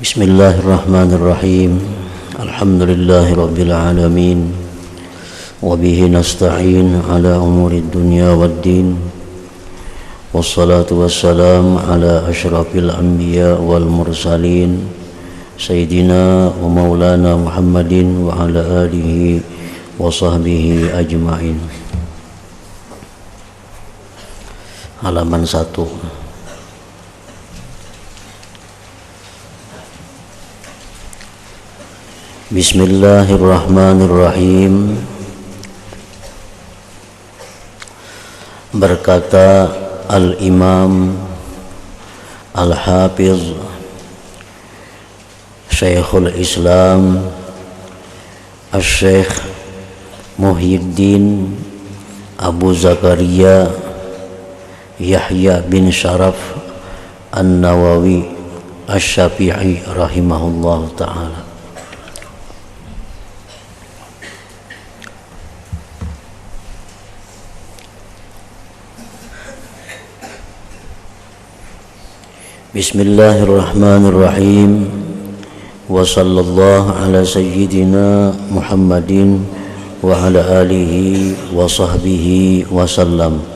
Bismillahirrahmanirrahim. Alhamdulillahirabbil alamin. Wa bihi nasta'in ala umurid dunya waddin. Wassalatu wassalam ala asyrafil anbiya wal mursalin Sayyidina wa maulana Muhammadin wa ala alihi wa sahbihi ajma'in. Halaman 1. Bismillahirrahmanirrahim. Berkata Al-Imam Al-Hafiz Syekhul Islam Al-Syekh Muhyiddin Abu Zakaria Yahya bin Sharaf An-Nawawi Asy-Syafi'i rahimahullah ta'ala. Bismillahirrahmanirrahim. Wa sallallahu ala sayyidina Muhammadin wa ala alihi wa sahbihi wa sallam.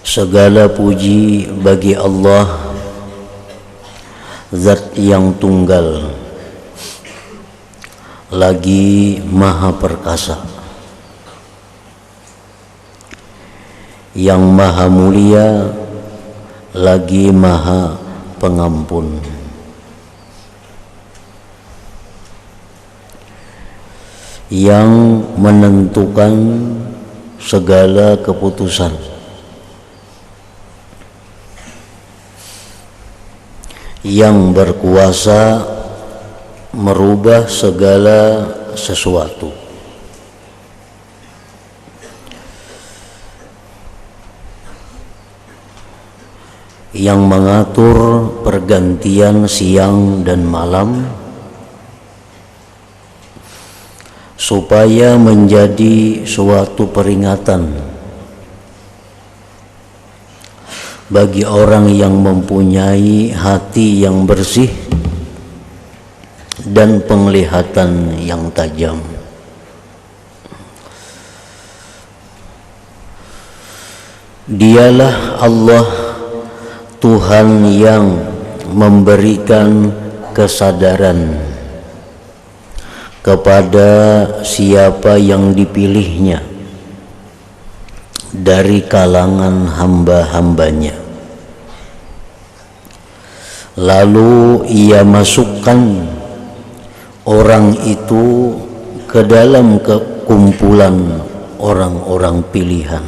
Segala puji bagi Allah, Zat yang tunggal lagi maha perkasa, yang maha mulia lagi maha pengampun. Yang menentukan segala keputusan, yang berkuasa merubah segala sesuatu, yang mengatur pergantian siang dan malam supaya menjadi suatu peringatan bagi orang yang mempunyai hati yang bersih dan penglihatan yang tajam. Dialah Allah, Tuhan yang memberikan kesadaran kepada siapa yang dipilihnya dari kalangan hamba-hambanya. Lalu ia masukkan orang itu ke dalam kumpulan orang-orang pilihan.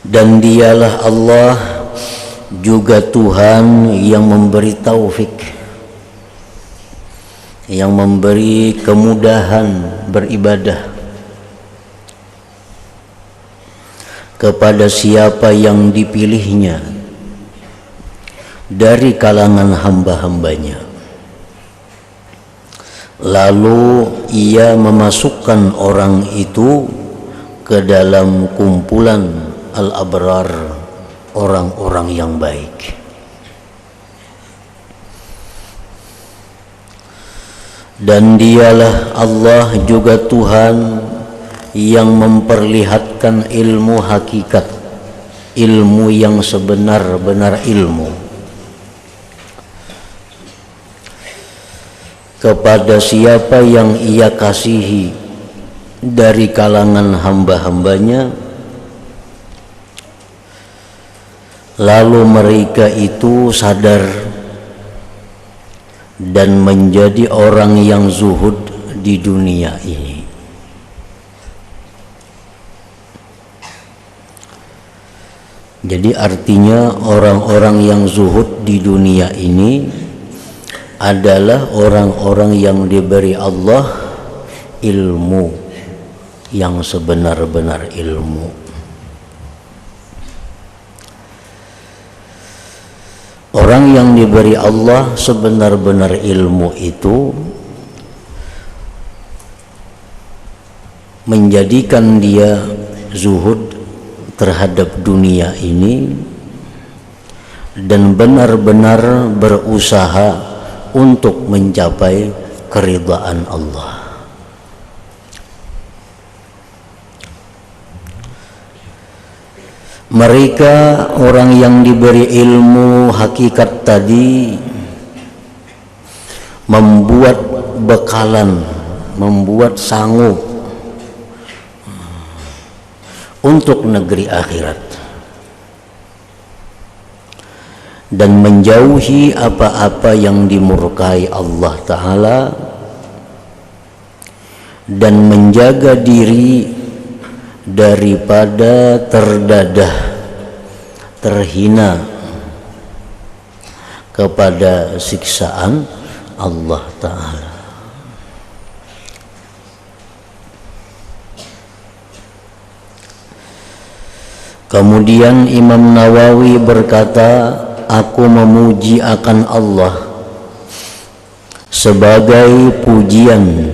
Dan dialah Allah juga Tuhan yang memberi taufik, yang memberi kemudahan beribadah kepada siapa yang dipilihnya dari kalangan hamba-hambanya. Lalu ia memasukkan orang itu ke dalam kumpulan al-abrar, orang-orang yang baik. Dan dialah Allah juga Tuhan yang memperlihatkan ilmu hakikat, ilmu yang sebenar-benar ilmu, kepada siapa yang ia kasihi dari kalangan hamba-hambanya. Lalu mereka itu sadar dan menjadi orang yang zuhud di dunia ini. Jadi artinya orang-orang yang zuhud di dunia ini adalah orang-orang yang diberi Allah ilmu yang sebenar-benar ilmu. Orang yang diberi Allah sebenar-benar ilmu itu menjadikan dia zuhud terhadap dunia ini dan benar-benar berusaha untuk mencapai keridhaan Allah. Mereka orang yang diberi ilmu hakikat tadi membuat bekalan, membuat sanggup untuk negeri akhirat dan menjauhi apa-apa yang dimurkai Allah Ta'ala dan menjaga diri daripada terdadah, terhina kepada siksaan Allah Ta'ala. Kemudian Imam Nawawi berkata, aku memuji akan Allah sebagai pujian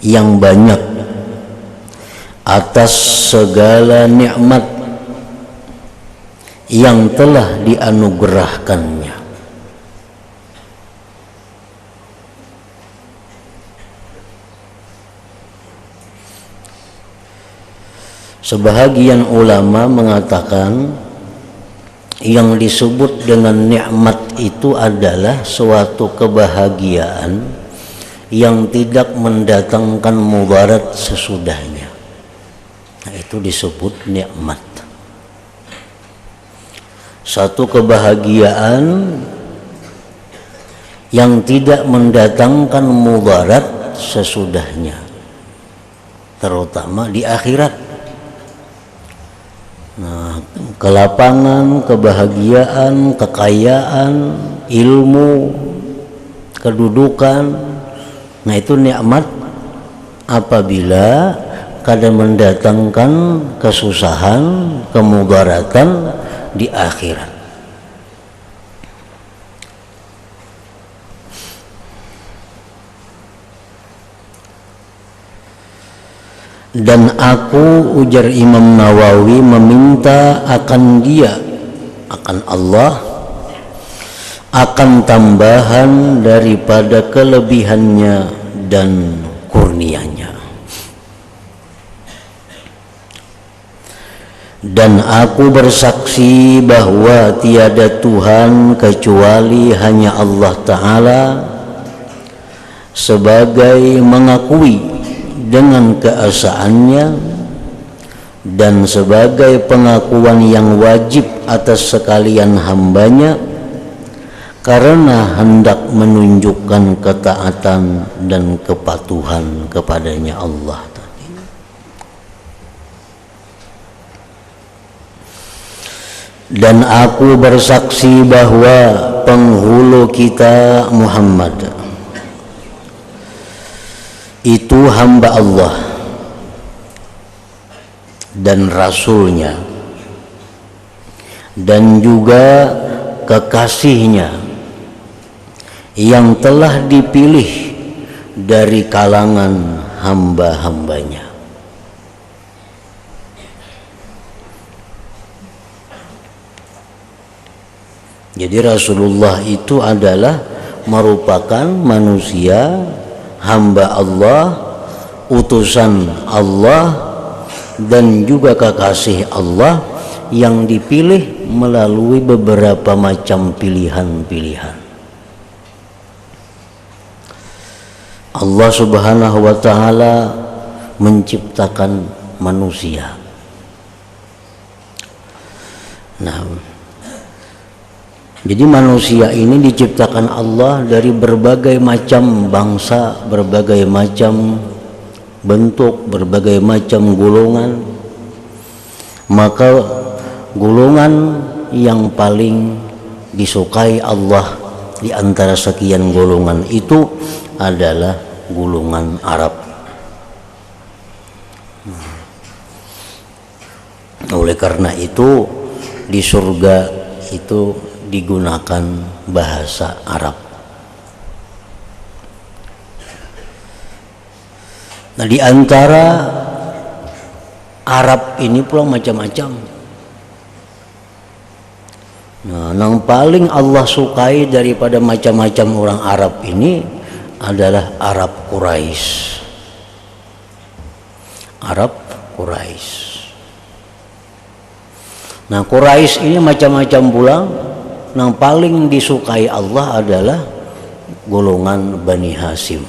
yang banyak atas segala nikmat yang telah dianugerahkannya. Sebahagian ulama mengatakan yang disebut dengan nikmat itu adalah suatu kebahagiaan yang tidak mendatangkan mudarat sesudahnya. Nah, itu disebut nikmat. Satu kebahagiaan yang tidak mendatangkan mudarat sesudahnya, terutama di akhirat. Nah, kelapangan, kebahagiaan, kekayaan, ilmu, kedudukan, nah itu nikmat apabila kadang mendatangkan kesusahan, kemudaratan di akhirat. Dan aku, ujar Imam Nawawi, meminta akan dia, akan Allah, akan tambahan daripada kelebihannya dan kurnianya. Dan aku bersaksi bahwa tiada Tuhan kecuali hanya Allah Ta'ala, sebagai mengakui dengan keesaannya dan sebagai pengakuan yang wajib atas sekalian hambanya, karena hendak menunjukkan ketaatan dan kepatuhan kepadanya Allah. Dan aku bersaksi bahwa penghulu kita Muhammad itu hamba Allah dan Rasulnya, dan juga kekasihnya yang telah dipilih dari kalangan hamba-hambanya. Jadi Rasulullah itu adalah merupakan manusia, hamba Allah, utusan Allah, dan juga kekasih Allah yang dipilih melalui beberapa macam pilihan-pilihan. Allah Subhanahu wa Ta'ala menciptakan manusia. Nah, jadi manusia ini diciptakan Allah dari berbagai macam bangsa, berbagai macam bentuk, berbagai macam golongan. Maka golongan yang paling disukai Allah di antara sekian golongan itu adalah golongan Arab. Oleh karena itu di surga itu digunakan bahasa Arab. Nah, di antara Arab ini pula macam-macam. Nah, yang paling Allah sukai daripada macam-macam orang Arab ini adalah Arab Quraisy. Arab Quraisy. Nah, Quraisy ini macam-macam pula. Yang paling disukai Allah adalah golongan Bani Hashim.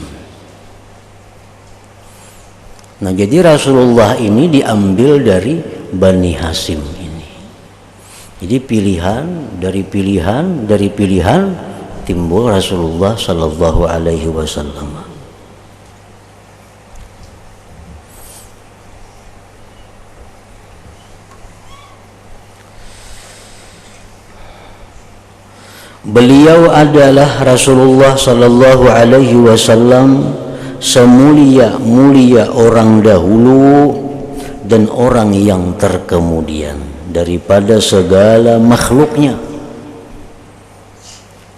Nah, jadi Rasulullah ini diambil dari Bani Hashim ini. Jadi pilihan dari pilihan timbul Rasulullah Sallallahu Alaihi Wasallam. Beliau adalah Rasulullah Sallallahu Alaihi Wasallam, semulia-mulia orang dahulu dan orang yang terkemudian daripada segala makhluknya.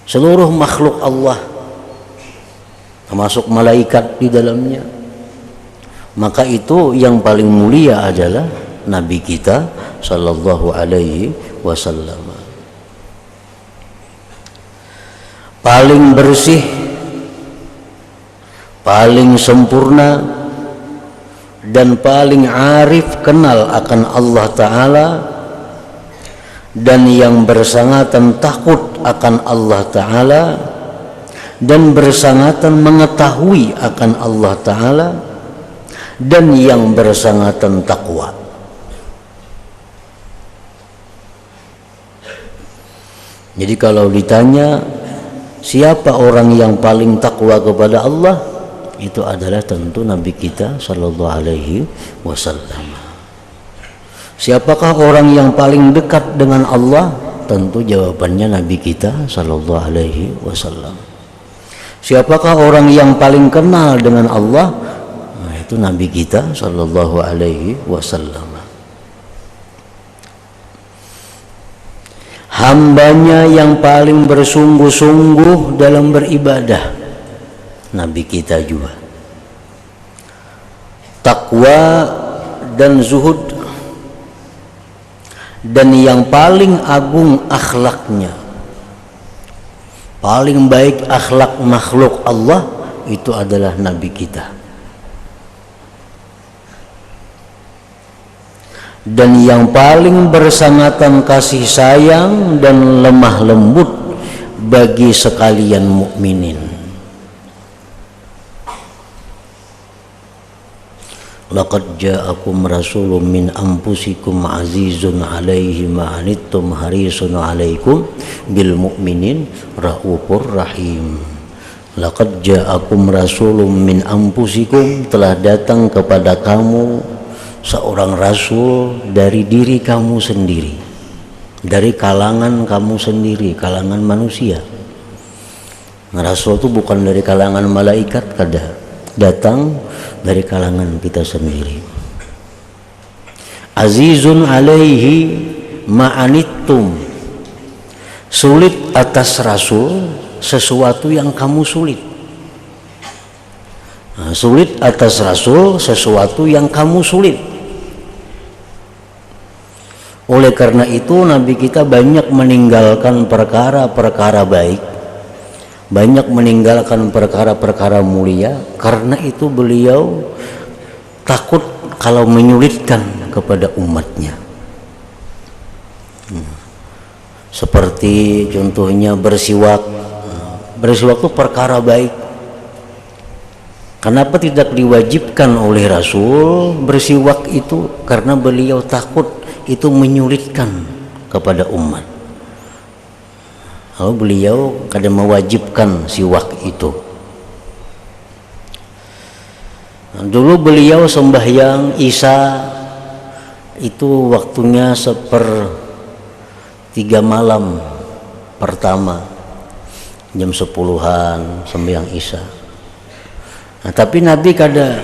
Seluruh makhluk Allah, termasuk malaikat di dalamnya, maka itu yang paling mulia adalah Nabi kita Sallallahu Alaihi Wasallam. Paling bersih, paling sempurna, dan paling arif kenal akan Allah Ta'ala, dan yang bersangatan takut akan Allah Ta'ala, dan bersangatan mengetahui akan Allah Ta'ala, dan yang bersangatan takwa. Jadi kalau ditanya siapa orang yang paling takwa kepada Allah, itu adalah tentu Nabi kita Sallallahu Alaihi Wasallam. Siapakah orang yang paling dekat dengan Allah? Tentu jawabannya Nabi kita Sallallahu Alaihi Wasallam. Siapakah orang yang paling kenal dengan Allah? Nah, itu Nabi kita Sallallahu Alaihi Wasallam. Hambanya yang paling bersungguh-sungguh dalam beribadah, Nabi kita juga. Takwa dan zuhud, dan yang paling agung akhlaknya, paling baik akhlak makhluk Allah, itu adalah Nabi kita. Dan yang paling bersangatan kasih sayang dan lemah lembut bagi sekalian mukminin. Laqad ja'akum rasulun min anfusikum azizun 'alaihi ma 'anittum harisun 'alaikum bil mu'minin raufur rahim. Laqad ja'akum rasulun min anfusikum, telah datang kepada kamu seorang rasul dari diri kamu sendiri, dari kalangan kamu sendiri, kalangan manusia. Rasul itu bukan dari kalangan malaikat, datang dari kalangan kita sendiri. Azizun alaihi ma'anittum, sulit atas rasul sesuatu yang kamu sulit. Nah, sulit atas rasul sesuatu yang kamu sulit. Oleh karena itu Nabi kita banyak meninggalkan perkara-perkara baik, banyak meninggalkan perkara-perkara mulia. Karena itu beliau takut kalau menyulitkan kepada umatnya. Seperti contohnya bersiwak. Bersiwak itu perkara baik. Kenapa tidak diwajibkan oleh Rasul bersiwak itu? Karena beliau takut itu menyulitkan kepada umat. Lalu beliau kadang mewajibkan siwak itu. Nah, dulu beliau sembahyang Isya itu waktunya 1/3 malam pertama, jam 10-an sembahyang Isya. Nah, tapi Nabi kadang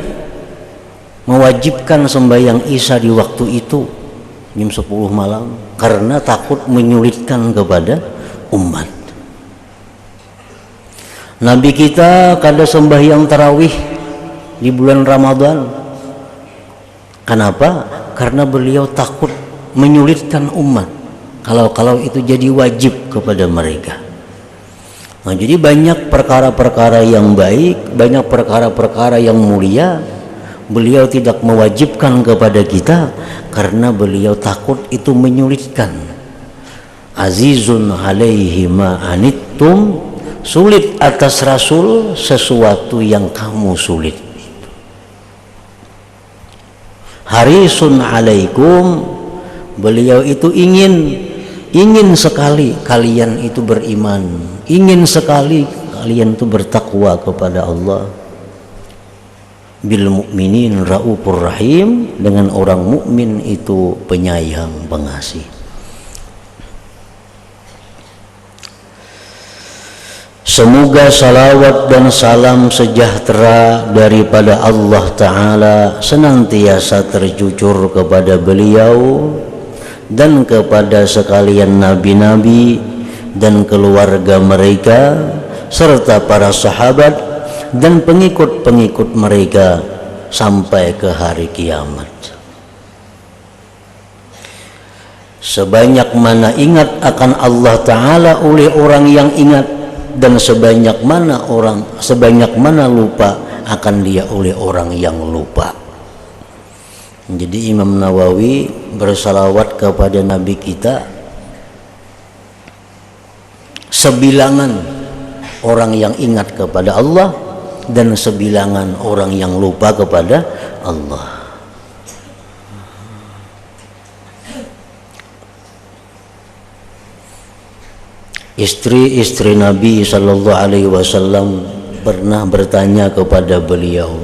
mewajibkan sembahyang Isya di waktu itu jam 10 malam karena takut menyulitkan kepada umat. Nabi kita kadang sembahyang tarawih di bulan Ramadan. Kenapa? Karena beliau takut menyulitkan umat kalau itu jadi wajib kepada mereka. Nah, jadi banyak perkara-perkara yang baik, banyak perkara-perkara yang mulia beliau tidak mewajibkan kepada kita karena beliau takut itu menyulitkan. Azizun alaihi ma anittum, sulit atas Rasul sesuatu yang kamu sulit. Harisun alaikum, beliau itu ingin sekali kalian itu beriman, ingin sekali kalian itu bertakwa kepada Allah. Bil mu'minin raufur rahim, dengan orang mukmin itu penyayang pengasih. Semoga salawat dan salam sejahtera daripada Allah Ta'ala senantiasa tercucur kepada beliau dan kepada sekalian nabi-nabi dan keluarga mereka serta para sahabat dan pengikut-pengikut mereka sampai ke hari kiamat. Sebanyak mana ingat akan Allah Ta'ala oleh orang yang ingat, dan sebanyak mana lupa akan dia oleh orang yang lupa. Jadi Imam Nawawi bersalawat kepada Nabi kita sebilangan orang yang ingat kepada Allah dan sebilangan orang yang lupa kepada Allah. Istri-istri Nabi Sallallahu Alaihi Wasallam pernah bertanya kepada beliau,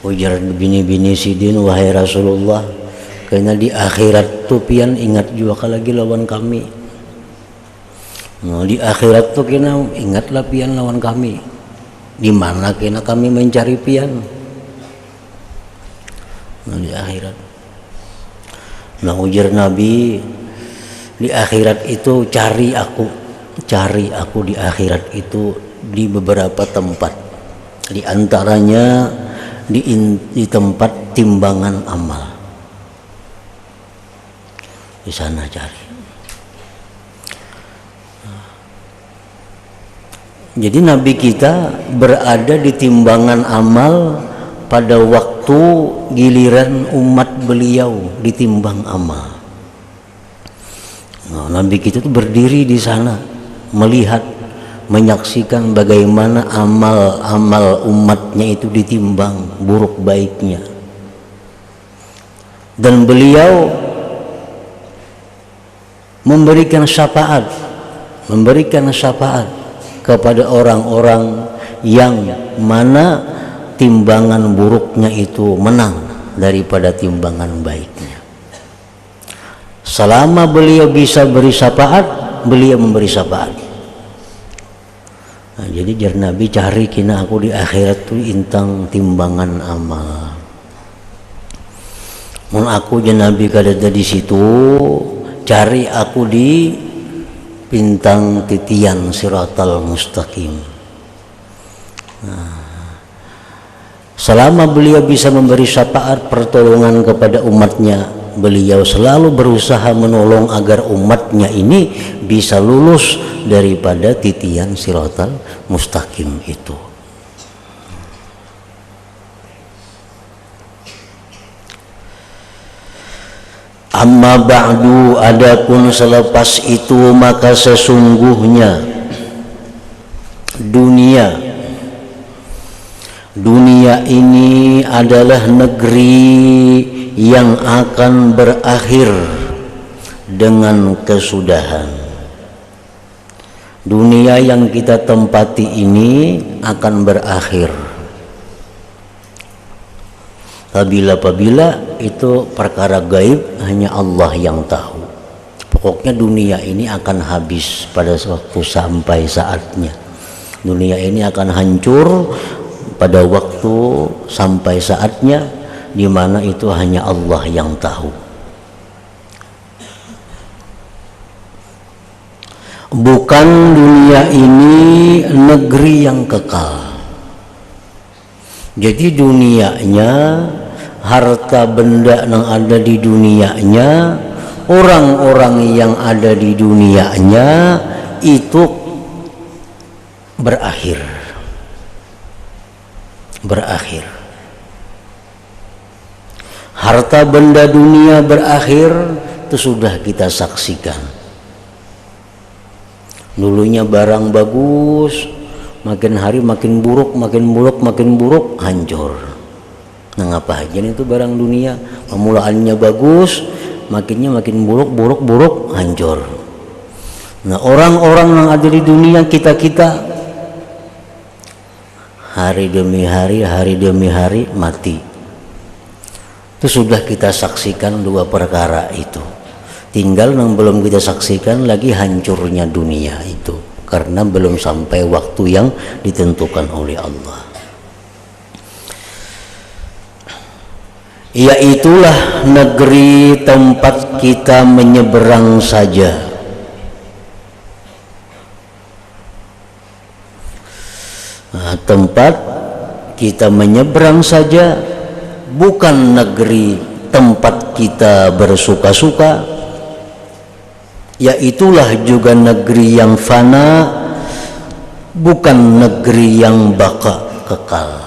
ujar bini-bini sidin, wahai Rasulullah, karena di akhirat tuh pian ingat juga lagi lawan kami. Nah, di akhirat tuh kena ingatlah pian lawan kami. Di mana kena kami mencari pian? Nah, di akhirat. Nah, ujar Nabi, di akhirat itu cari aku di akhirat itu di beberapa tempat, di antaranya di tempat timbangan amal. Di sana cari. Jadi Nabi kita berada di timbangan amal pada waktu giliran umat beliau ditimbang amal. Nah, Nabi kita itu berdiri di sana melihat, menyaksikan bagaimana amal-amal umatnya itu ditimbang buruk baiknya, dan beliau memberikan syafaat kepada orang-orang yang mana timbangan buruknya itu menang daripada timbangan baiknya. Selama beliau bisa beri syafaat, beliau memberi syafaat. Nah, jadi jar Nabi cari kina aku di akhirat tuh intang timbangan amal. Mun aku jar Nabi kada di situ, cari aku di bintang titian siratal mustaqim. Nah, selama beliau bisa memberi syafaat pertolongan kepada umatnya, beliau selalu berusaha menolong agar umatnya ini bisa lulus daripada titian siratal mustaqim itu. Amma ba'du, adapun selepas itu maka sesungguhnya dunia ini adalah negeri yang akan berakhir dengan kesudahan. Dunia yang kita tempati ini akan berakhir. Apabila itu perkara gaib, hanya Allah yang tahu. Pokoknya dunia ini akan habis pada waktu sampai saatnya. Dunia ini akan hancur pada waktu sampai saatnya, di mana itu hanya Allah yang tahu. Bukan dunia ini negeri yang kekal. Jadi dunianya harta benda yang ada di dunianya, orang-orang yang ada di dunianya itu berakhir. Harta benda dunia berakhir, itu sudah kita saksikan. Dulunya barang bagus, makin hari makin buruk, hancur. Nah, ngapa aja itu barang dunia? Pemulaannya bagus, makin buruk, hancur. Nah, orang-orang yang ada di dunia, kita hari demi hari mati. Itu sudah kita saksikan dua perkara itu. Tinggal yang belum kita saksikan lagi hancurnya dunia itu, karena belum sampai waktu yang ditentukan oleh Allah. Yaitulah negeri tempat kita menyeberang saja. Nah, tempat kita menyeberang saja, bukan negeri tempat kita bersuka-suka. Yaitulah juga negeri yang fana, bukan negeri yang baka, kekal.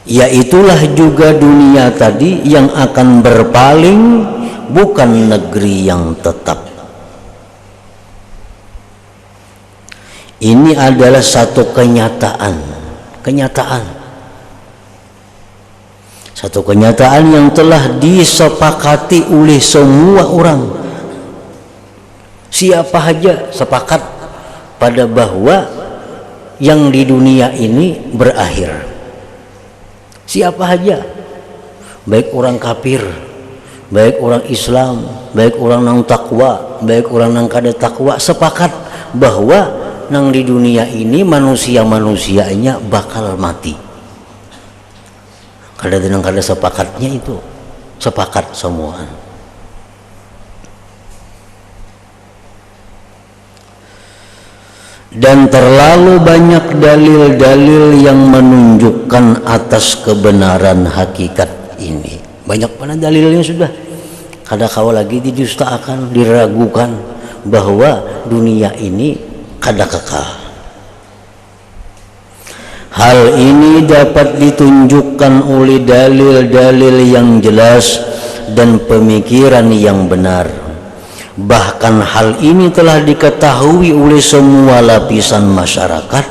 Yaitulah juga dunia tadi yang akan berpaling, bukan negeri yang tetap. Ini adalah satu kenyataan. Satu kenyataan yang telah disepakati oleh semua orang. Siapa saja sepakat pada bahwa yang di dunia ini berakhir. Siapa saja, baik orang kafir, baik orang Islam, baik orang nang takwa, baik orang nang kada takwa, sepakat bahwa nang di dunia ini manusia-manusianya bakal mati. Kada sepakatnya itu, sepakat semua. Dan terlalu banyak dalil-dalil yang menunjukkan atas kebenaran hakikat ini. Banyak mana dalilnya sudah. Kada kawal lagi didustakan, diragukan bahwa dunia ini kada kekal. Hal ini dapat ditunjukkan oleh dalil-dalil yang jelas dan pemikiran yang benar. Bahkan hal ini telah diketahui oleh semua lapisan masyarakat,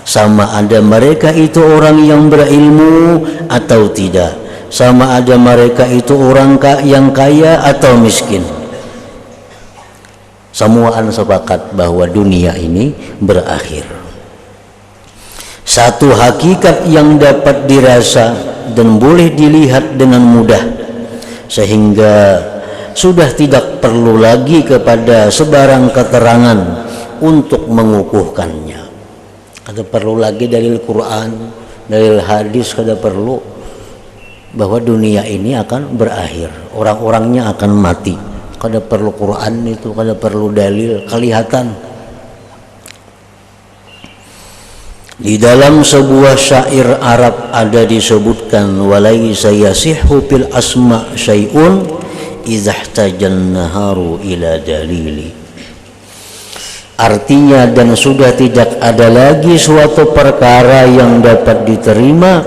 sama ada mereka itu orang yang berilmu atau tidak, sama ada mereka itu orang yang kaya atau miskin. Semuaan sepakat bahwa dunia ini berakhir. Satu hakikat yang dapat dirasa dan boleh dilihat dengan mudah, sehingga sudah tidak perlu lagi kepada sebarang keterangan untuk mengukuhkannya. Kada perlu lagi dalil Quran, dalil hadis, kada perlu bahwa dunia ini akan berakhir, orang-orangnya akan mati. Kada perlu Quran itu, kada perlu dalil, kelihatan. Di dalam sebuah syair Arab ada disebutkan, walaisa yasihhu fil asma syai'un izahtajan naharu ila dalili. Artinya, dan sudah tidak ada lagi suatu perkara yang dapat diterima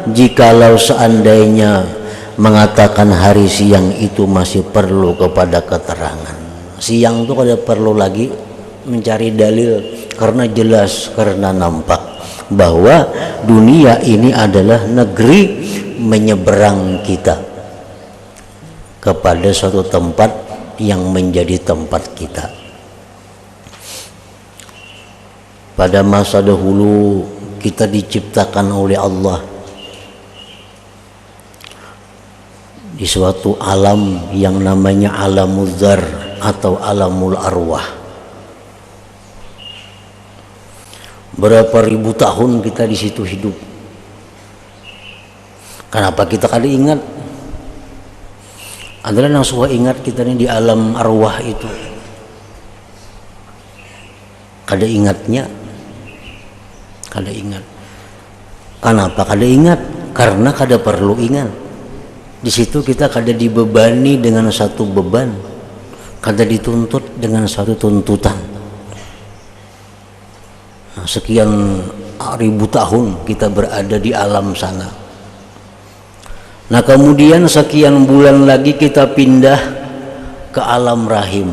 jikalau seandainya mengatakan hari siang itu masih perlu kepada keterangan. Siang itu kada perlu lagi mencari dalil, karena jelas, karena nampak bahwa dunia ini adalah negeri menyeberang kita kepada suatu tempat yang menjadi tempat kita. Pada masa dahulu kita diciptakan oleh Allah di suatu alam yang namanya alamul dzar atau alamul arwah. Berapa ribu tahun kita di situ hidup. Kenapa kita kada ingat? Adalah yang suka ingat kita ini di alam arwah itu. Kada ingatnya, kada ingat. Kenapa kada ingat? Karena kada perlu ingat. Di situ kita kada dibebani dengan satu beban, kada dituntut dengan satu tuntutan. Nah, sekian ribu tahun kita berada di alam sana. Nah, kemudian sekian bulan lagi kita pindah ke alam rahim.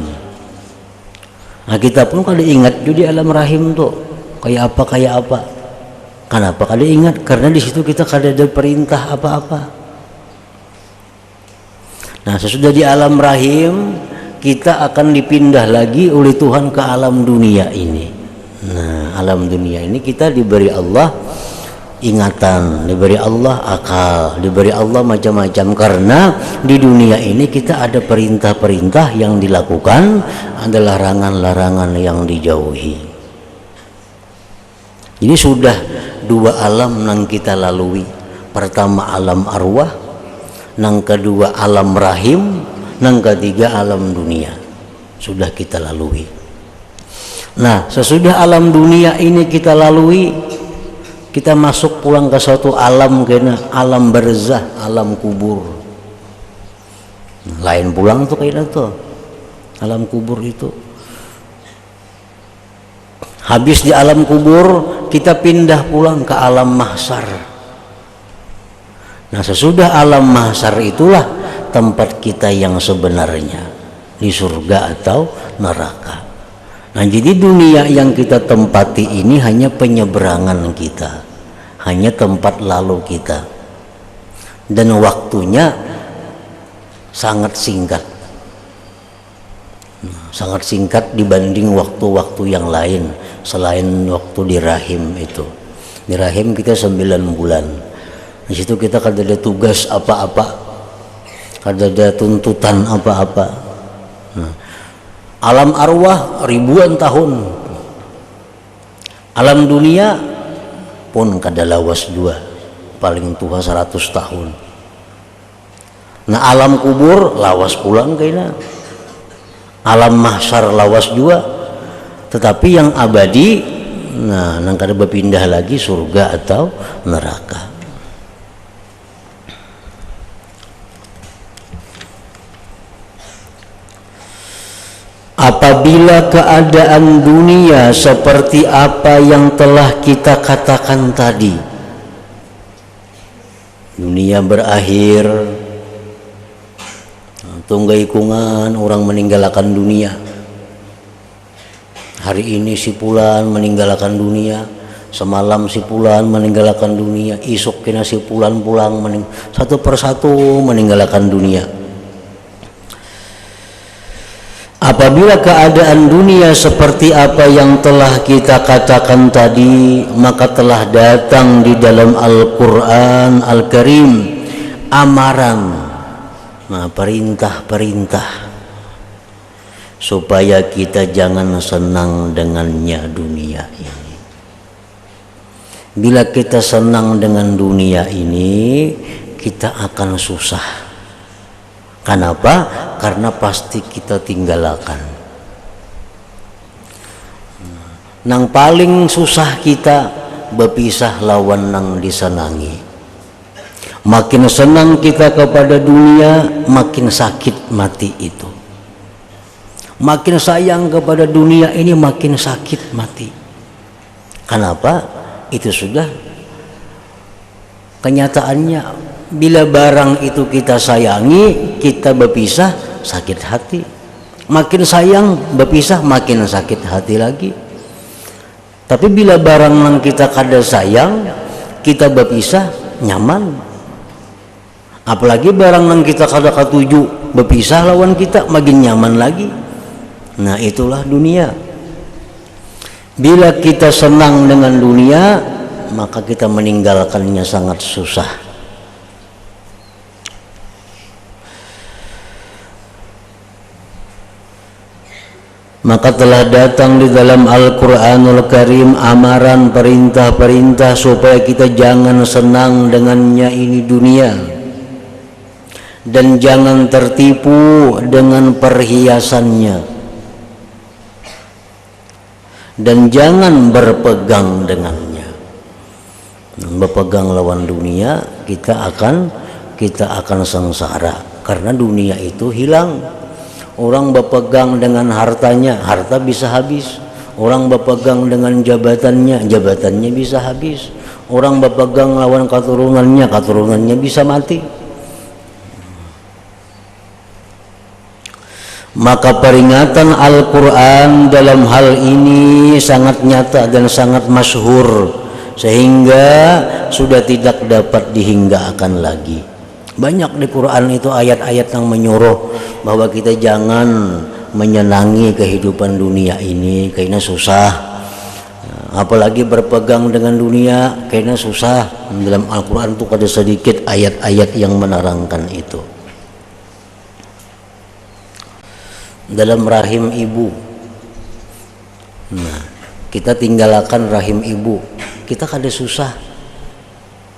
Nah, kita pun kada ingat juga di alam rahim tuh kayak apa. Kenapa kada ingat? Karena di situ kita kada ada perintah apa-apa. Nah, sesudah di alam rahim kita akan dipindah lagi oleh Tuhan ke alam dunia ini. Nah, alam dunia ini kita diberi Allah ingatan, diberi Allah akal, diberi Allah macam-macam, karena di dunia ini kita ada perintah-perintah yang dilakukan, ada larangan-larangan yang dijauhi. Jadi sudah dua alam yang kita lalui. Pertama alam arwah, yang kedua alam rahim, yang ketiga alam dunia sudah kita lalui. Nah, sesudah alam dunia ini kita lalui, kita masuk pulang ke suatu alam, kena alam barzah, alam kubur. Lain pulang tuh kayaknya tuh alam kubur itu. Habis di alam kubur kita pindah pulang ke alam mahsyar. Nah, sesudah alam mahsyar itulah tempat kita yang sebenarnya, di surga atau neraka. Nah, jadi dunia yang kita tempati ini hanya penyeberangan kita, hanya tempat lalu kita, dan waktunya sangat singkat. Sangat singkat dibanding waktu-waktu yang lain selain waktu di rahim itu. Di rahim kita 9 bulan. Di situ kita kada ada tugas apa-apa, kada ada tuntutan apa-apa. Nah, alam arwah ribuan tahun, alam dunia pun kada lawas dua, paling tua 100 tahun. Nah, alam kubur lawas pulang kayaknya, alam mahsyar lawas juga, tetapi yang abadi, nah, nang kada berpindah lagi surga atau neraka. Apabila keadaan dunia seperti apa yang telah kita katakan tadi, dunia berakhir, tunggai kungan orang meninggalkan dunia. Hari ini si Pulan meninggalkan dunia, semalam si Pulan meninggalkan dunia, isuk kena si Pulan pulang satu persatu meninggalkan dunia. Apabila keadaan dunia seperti apa yang telah kita katakan tadi, maka telah datang di dalam Al-Quran Al-Karim amaran, nah, perintah-perintah supaya kita jangan senang dengannya dunia ini. Bila kita senang dengan dunia ini, kita akan susah. Kenapa? Karena pasti kita tinggalkan. Nang paling susah kita berpisah lawan nang disenangi. Makin senang kita kepada dunia, makin sakit mati itu. Makin sayang kepada dunia ini, makin sakit mati. Kenapa? Itu sudah kenyataannya. Bila barang itu kita sayangi, kita berpisah, sakit hati. Makin sayang berpisah, makin sakit hati lagi. Tapi bila barang yang kita kada sayang, kita berpisah, nyaman. Apalagi barang yang kita kada katuju berpisah lawan kita, makin nyaman lagi. Nah, itulah dunia. Bila kita senang dengan dunia, maka kita meninggalkannya sangat susah. Maka telah datang di dalam Al-Quranul Karim amaran, perintah-perintah supaya kita jangan senang dengannya ini dunia, dan jangan tertipu dengan perhiasannya, dan jangan berpegang dengannya. Berpegang lawan dunia, kita akan sengsara karena dunia itu hilang. Orang berpegang dengan hartanya, harta bisa habis. Orang berpegang dengan jabatannya, jabatannya bisa habis. Orang berpegang lawan keturunannya, keturunannya bisa mati. Maka peringatan Al-Quran dalam hal ini sangat nyata dan sangat masyhur, sehingga sudah tidak dapat dihinggakan lagi. Banyak di Quran itu ayat-ayat yang menyuruh bahwa kita jangan menyenangi kehidupan dunia ini karena susah, apalagi berpegang dengan dunia karena susah. Dalam Al-Quran itu ada sedikit ayat-ayat yang menerangkan itu. Dalam rahim ibu, nah kita tinggalkan rahim ibu, kita kada susah.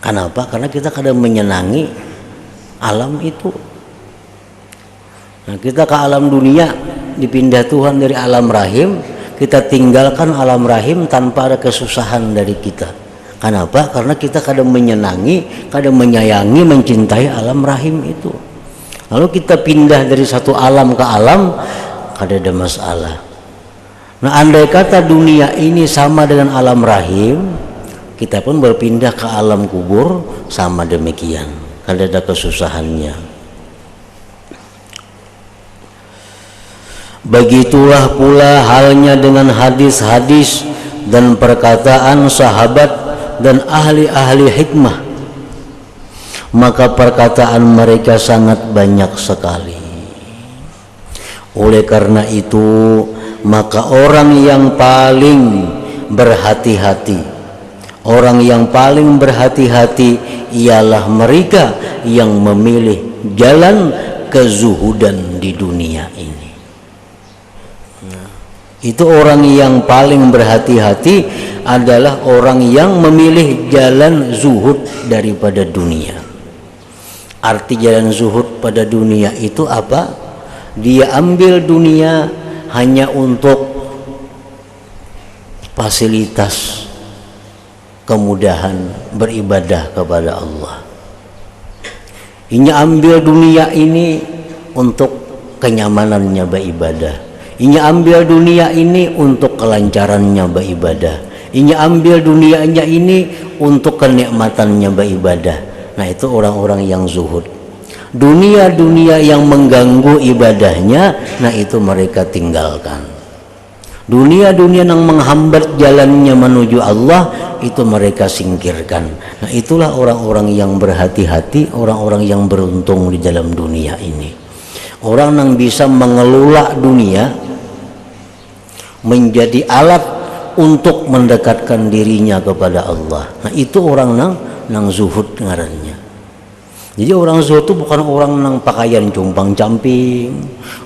Kenapa? Karena kita kada menyenangi alam itu. Nah, kita ke alam dunia, dipindah Tuhan dari alam rahim, kita tinggalkan alam rahim tanpa ada kesusahan dari kita. Kenapa? Karena kita kada menyenangi, kada menyayangi, mencintai alam rahim itu. Lalu kita pindah dari satu alam ke alam, kada ada masalah. Nah, andai kata dunia ini sama dengan alam rahim, kita pun berpindah ke alam kubur sama demikian, kada ada kesusahannya. Begitulah pula halnya dengan hadis-hadis dan perkataan sahabat dan ahli-ahli hikmah. Maka perkataan mereka sangat banyak sekali. Oleh karena itu, maka orang yang paling berhati-hati, orang yang paling berhati-hati ialah mereka yang memilih jalan kezuhudan di dunia ini. Itu orang yang paling berhati-hati adalah orang yang memilih jalan zuhud daripada dunia. Arti jalan zuhud pada dunia itu apa? Dia ambil dunia hanya untuk fasilitas kemudahan beribadah kepada Allah. Inya ambil dunia ini untuk kenyamanannya beribadah. Inya ambil dunia ini untuk kelancarannya beribadah. Inya ambil dunianya ini untuk kenikmatannya beribadah. Nah, itu orang-orang yang zuhud. Dunia-dunia yang mengganggu ibadahnya, nah itu mereka tinggalkan. Dunia-dunia yang menghambat jalannya menuju Allah, itu mereka singkirkan. Nah, itulah orang-orang yang berhati-hati, orang-orang yang beruntung di dalam dunia ini. Orang yang bisa mengelola dunia menjadi alat untuk mendekatkan dirinya kepada Allah. Nah, itu orang nang zuhud ngarannya. Jadi orang zuhud itu bukan orang nang pakaian cumpang camping.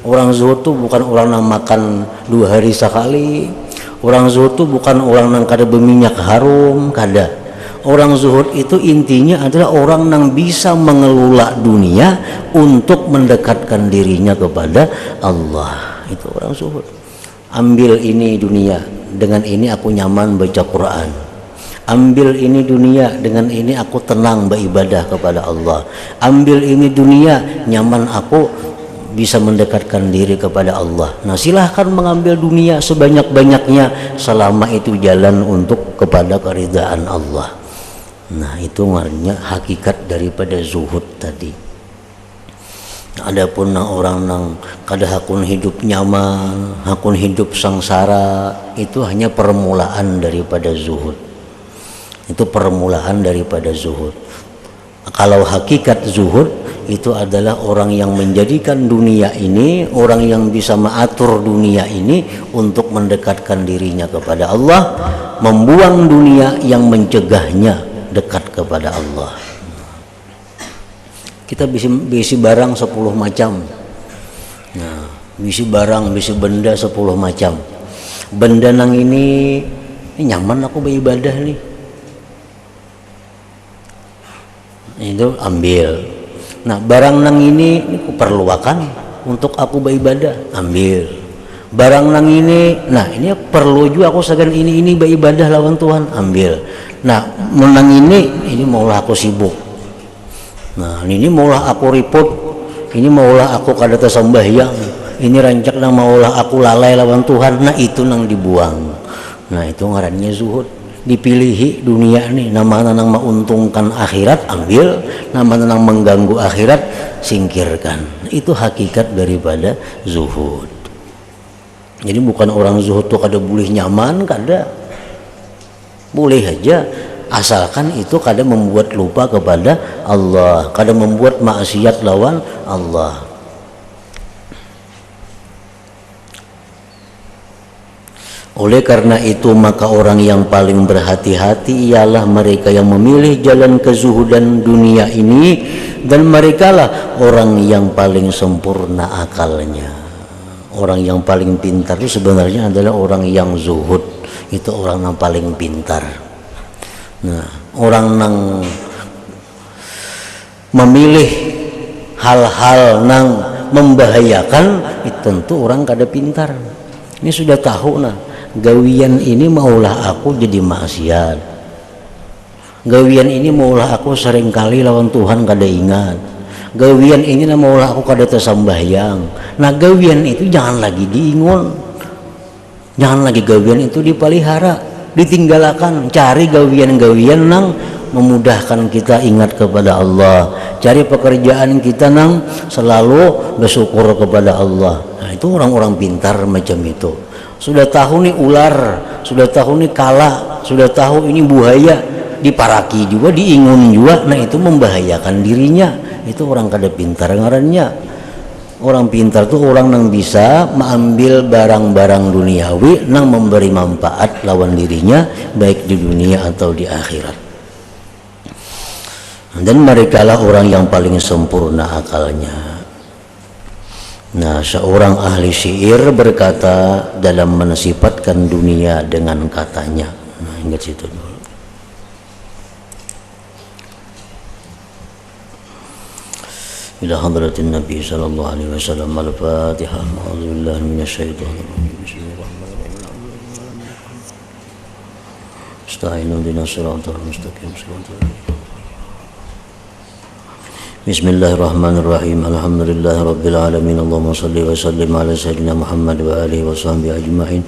Orang zuhud itu bukan orang nang makan 2 hari sekali. Orang zuhud itu bukan orang nang kada berminyak harum, kada. Orang zuhud itu intinya adalah orang yang bisa mengelola dunia untuk mendekatkan dirinya kepada Allah. Itu orang zuhud. Ambil ini dunia, dengan ini aku nyaman baca Quran. Ambil ini dunia, dengan ini aku tenang beribadah kepada Allah. Ambil ini dunia, nyaman aku bisa mendekatkan diri kepada Allah. Nah, silahkan mengambil dunia sebanyak-banyaknya selama itu jalan untuk kepada keridhaan Allah. Nah, itu maknanya hakikat daripada zuhud tadi. Adapun orang nang kada hakun hidup nyaman, hakun hidup sengsara, itu hanya permulaan daripada zuhud. Itu permulaan daripada zuhud. Kalau hakikat zuhud itu adalah orang yang menjadikan dunia ini, orang yang bisa mengatur dunia ini untuk mendekatkan dirinya kepada Allah, membuang dunia yang mencegahnya dekat kepada Allah. Kita bisi barang 10 macam. Nah, bisi barang, bisi benda 10 macam. Benda nang ini nyaman aku beribadah nih. Itu ambil. Nah, barang nang ini aku perluakan untuk aku beribadah, ambil. barang nang ini, nah ini perlu juga aku segan ini beribadah lawan Tuhan, ambil. Nah menang ini maulah aku sibuk, nah ini maulah aku ribut, ini maulah aku kadata sembahyang, ini rancak nang maulah aku lalai lawan Tuhan, nah itu nang dibuang. Nah itu ngarannya zuhud. Dipilihi dunia nih, nama nang menguntungkan akhirat ambil, nama nang mengganggu akhirat singkirkan. Itu hakikat daripada zuhud. Jadi bukan orang zuhud tuh kada boleh nyaman, kada boleh aja, asalkan itu kada membuat lupa kepada Allah, kada membuat maksiat lawan Allah. Oleh karena itu maka orang yang paling berhati-hati ialah mereka yang memilih jalan kezuhudan dunia ini, dan merekalah orang yang paling sempurna akalnya. Orang yang paling pintar itu sebenarnya adalah orang yang zuhud, itu orang yang paling pintar. Nah, orang yang memilih hal-hal yang membahayakan itu tentu orang kada pintar. Ini sudah tahu nah, gawian ini maulah aku jadi maksiat, gawian ini maulah aku seringkali lawan Tuhan kada ingat, gawian ini maulah aku kada tersembahyang. Nah gawian itu jangan lagi diingon, jangan lagi gawian itu dipelihara, ditinggalkan. Cari gawian-gawian nang memudahkan kita ingat kepada Allah, cari pekerjaan kita nang selalu bersyukur kepada Allah. Nah itu orang-orang pintar macam itu. Sudah tahu nih ular, sudah tahu nih kala, sudah tahu ini buaya, diparaki juga, diingun juga. Nah itu membahayakan dirinya. Itu orang kada pintar ngarannya. Orang pintar tuh orang yang bisa mengambil barang-barang duniawi yang memberi manfaat lawan dirinya, baik di dunia atau di akhirat. Dan merekalah orang yang paling sempurna akalnya. Nah, seorang ahli syair berkata dalam mensifatkan dunia dengan katanya. Nah, ingat situ dulu. Ila hadratin Nabi sallallahu alaihi wasallam. Al-Fatihah. A'udzubillahi minasyaitonir rajim. Bismillahirrahmanirrahim. Ista'inu binas siratal mustaqim. Bismillahirrahmanirrahim. Alhamdulillahi rabbil alamin. Allahumma salli wa sallim ala sayyidina Muhammad wa alihi wa sahbihi ajma'in.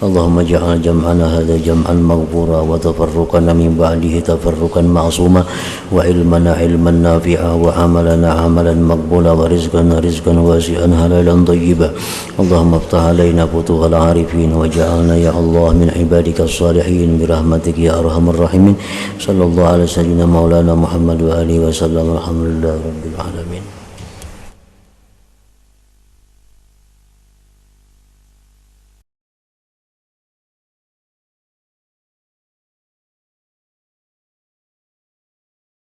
Allahumma ja'al jam'ana hadha jam'an maghfura wa tafarruqana min ba'dihi tafarruqan ma'suma wa ilmana ilman nafi'a wa amalana amalan maqbula wa rizqana rizqan wasi'an halalan thayyiba. Allahumma iftah alaina futuhal arifin wa ja'alna ya Allah min ibadika as-salihin bi rahmatika ya arhamar rahimin. Sallallahu alaihi sayyidina maulana Muhammad wa alihi wa sallam. Alhamdulillah rabbil alamin.